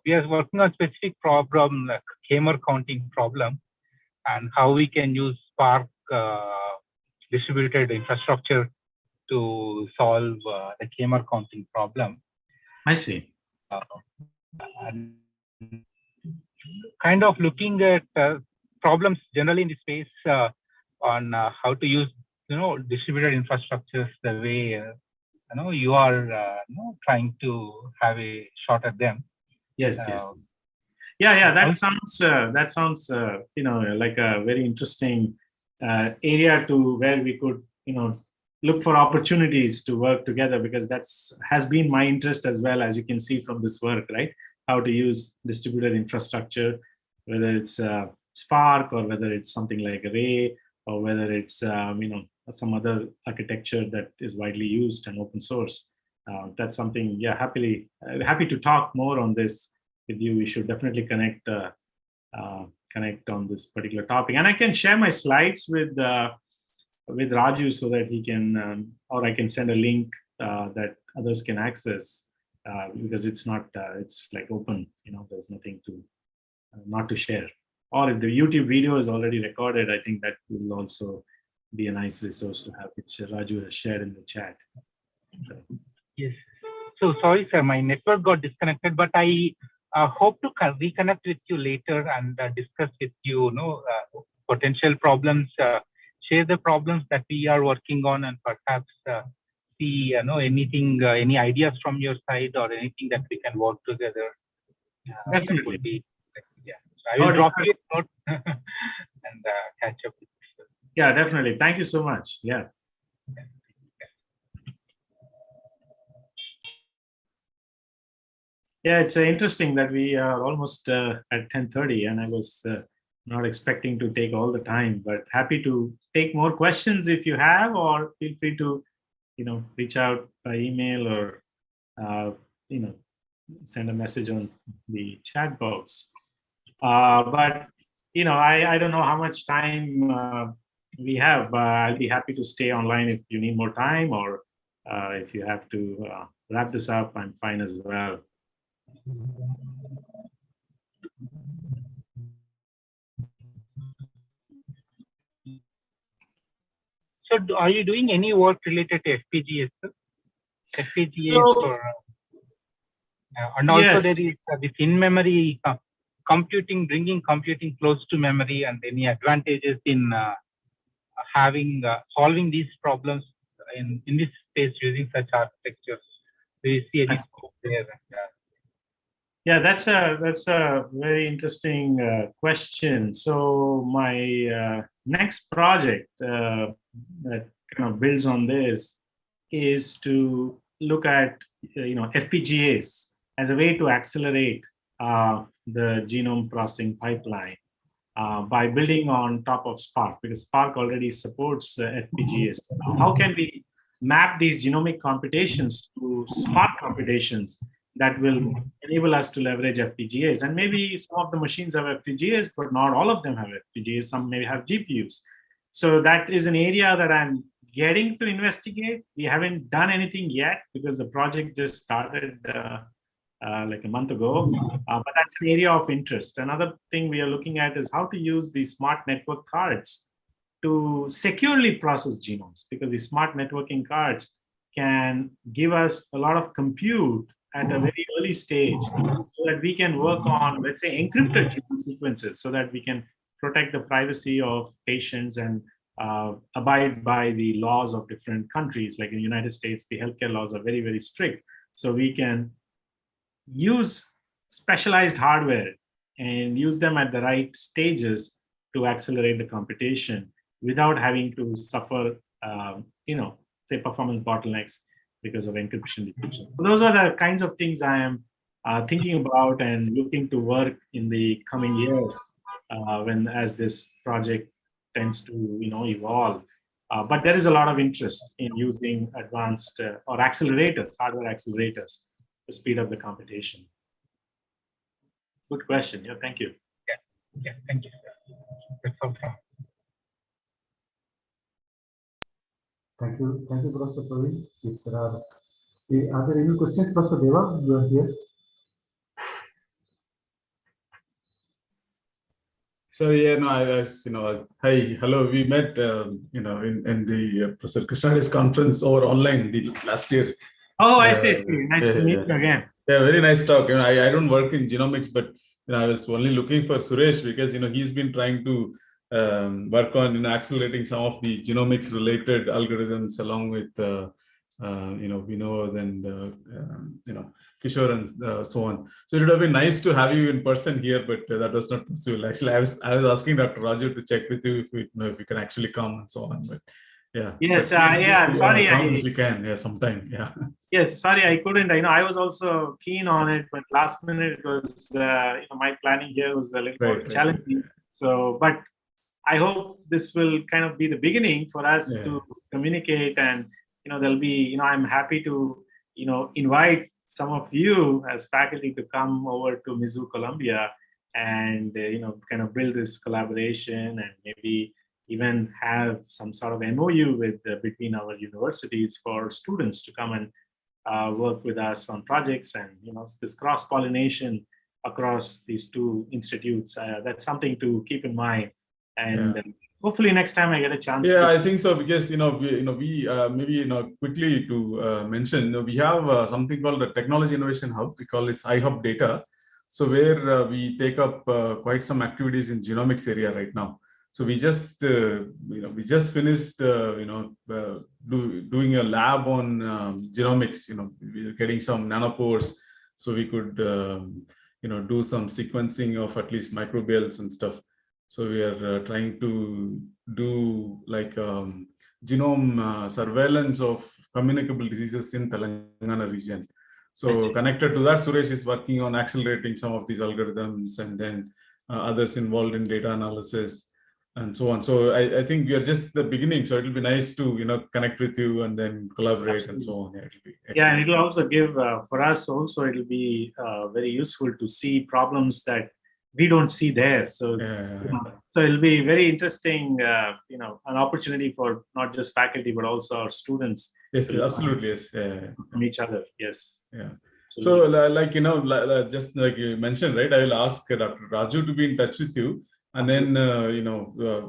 We are working on specific problem, like K-mer counting problem, and how we can use Spark distributed infrastructure to solve the K-mer counting problem. I see. kind of looking at problems generally in the space on how to use distributed infrastructures the way you are trying to have a shot at them. Yes, yes. Yeah. That sounds like a very interesting area to where we could look for opportunities to work together, because has been my interest as well, as you can see from this work, right? How to use distributed infrastructure, whether it's Spark or whether it's something like Array, or whether it's some other architecture that is widely used and open source. That's something, happy to talk more on this with you. We should definitely connect on this particular topic, and I can share my slides with Raju so that he can, or I can send a link that others can access, because it's like open. There's nothing to not to share. Or if the YouTube video is already recorded, I think that will also be a nice resource to have, which Raju has shared in the chat. So. Yes. So sorry, sir, my network got disconnected, but I hope to reconnect with you later and discuss with you, potential problems, share the problems that we are working on, and perhaps see, anything, any ideas from your side or anything that we can work together. Definitely. So I will drop you a note and catch up with you. Yeah, definitely. Thank you so much. Yeah. Yeah, it's interesting that we are almost at 10:30, and I was not expecting to take all the time, but happy to take more questions if you have, or feel free to, reach out by email or, send a message on the chat box. But, I don't know how much time we have, but I'll be happy to stay online if you need more time, or if you have to wrap this up, I'm fine as well. So are you doing any work related to FPGAs? FPGAs So, and also yes. there is this in-memory computing, bringing computing close to memory, and any advantages in solving these problems in this space using such architectures. Do you see any scope there? Yeah, that's a very interesting question. So my next project that kind of builds on this is to look at FPGAs as a way to accelerate the genome processing pipeline by building on top of Spark, because Spark already supports FPGAs. How can we map these genomic computations to Spark computations that will enable us to leverage FPGAs? And maybe some of the machines have FPGAs, but not all of them have FPGAs. Some may have GPUs. So that is an area that I'm getting to investigate. We haven't done anything yet because the project just started like a month ago, but that's an area of interest. Another thing we are looking at is how to use these smart network cards to securely process genomes, because the smart networking cards can give us a lot of compute at a very early stage so that we can work on, let's say, encrypted genome sequences, so that we can protect the privacy of patients and abide by the laws of different countries. Like in the United States, the healthcare laws are very, very strict. So we can use specialized hardware and use them at the right stages to accelerate the computation without having to suffer, say, performance bottlenecks because of encryption decryption. So those are the kinds of things I am thinking about and looking to work in the coming years as this project tends to evolve. But there is a lot of interest in using advanced or accelerators, hardware accelerators, to speed up the computation. Good question. Yeah, thank you. Yeah, thank you. That's all. Thank you, Professor Praveen. If there are there any questions, Professor Deva? You are here. So I was, hi, hello. We met, in the Professor Krishnadi's conference over online last year. Oh, I see. Nice to meet you again. Yeah, very nice talk. I don't work in genomics, but I was only looking for Suresh because he's been trying to work on accelerating some of the genomics related algorithms along with Vinod and Kishore and so on. So it would have been nice to have you in person here, but that was not possible. Actually, I was asking Dr. Raju to check with you if we can actually come and so on. But yeah. Yes. But Yeah. Sorry. come if you can. Yeah. Sometime. Yeah. Yes. Sorry, I couldn't. I was also keen on it, but last minute it was. My planning here was a little more challenging. So, but I hope this will kind of be the beginning for us to communicate, and there'll be. I'm happy to invite some of you as faculty to come over to Mizzou, Columbia, and kind of build this collaboration, and maybe even have some sort of MOU with between our universities for students to come and work with us on projects, and this cross-pollination across these two institutes. That's something to keep in mind, and hopefully next time I get a chance. Yeah, I think so, because we maybe quickly to mention, we have something called the Technology Innovation Hub. We call it IHub-Data. So where we take up quite some activities in genomics area right now. So we just finished doing a lab on genomics. We're getting some nanopores, so we could do some sequencing of at least microbials and stuff. So we are trying to do like genome surveillance of communicable diseases in Telangana region. So connected to that, Suresh is working on accelerating some of these algorithms, and then others involved in data analysis and so on. So I think we are just the beginning. So it will be nice to connect with you and then collaborate and so on. Yeah, it'll be excellent. Yeah, and it will also give for us also. It will be very useful to see problems that we don't see there. So so it'll be very interesting. An opportunity for not just faculty but also our students. Yes, absolutely. Yes, from each other. Yes. Yeah. Absolutely. So just like you mentioned, right? I will ask Dr. Raju to be in touch with you. And then,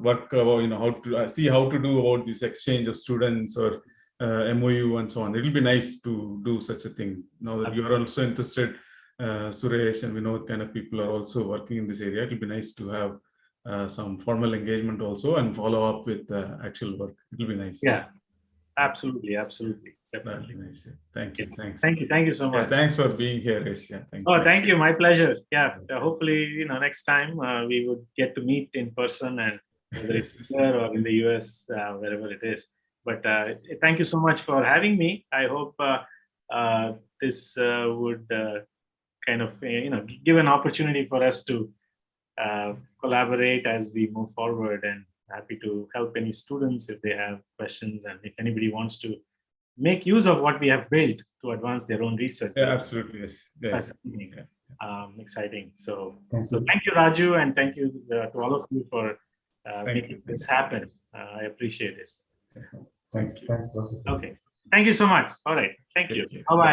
work about, how to see how to do about this exchange of students or MOU and so on. It'll be nice to do such a thing. Now that you are also interested, Suresh and Vinod kind of people are also working in this area. It'll be nice to have some formal engagement also and follow up with actual work. It'll be nice. Yeah, absolutely. Definitely. Nice. Thank you. Thanks. Thank you so much. Thanks for being here, Rish. Yeah, thank you. My pleasure. Yeah. Hopefully, next time we would get to meet in person, and whether it's here or in the US, wherever it is. But thank you so much for having me. I hope this would kind of give an opportunity for us to collaborate as we move forward, and happy to help any students if they have questions, and if anybody wants to make use of what we have built to advance their own research. Yeah, absolutely. Yes. Exciting. So thank you, Raju, and thank you to all of you for making this happen. I appreciate it. Thanks. Okay. Thank you so much. All right. Thank you. Bye-bye.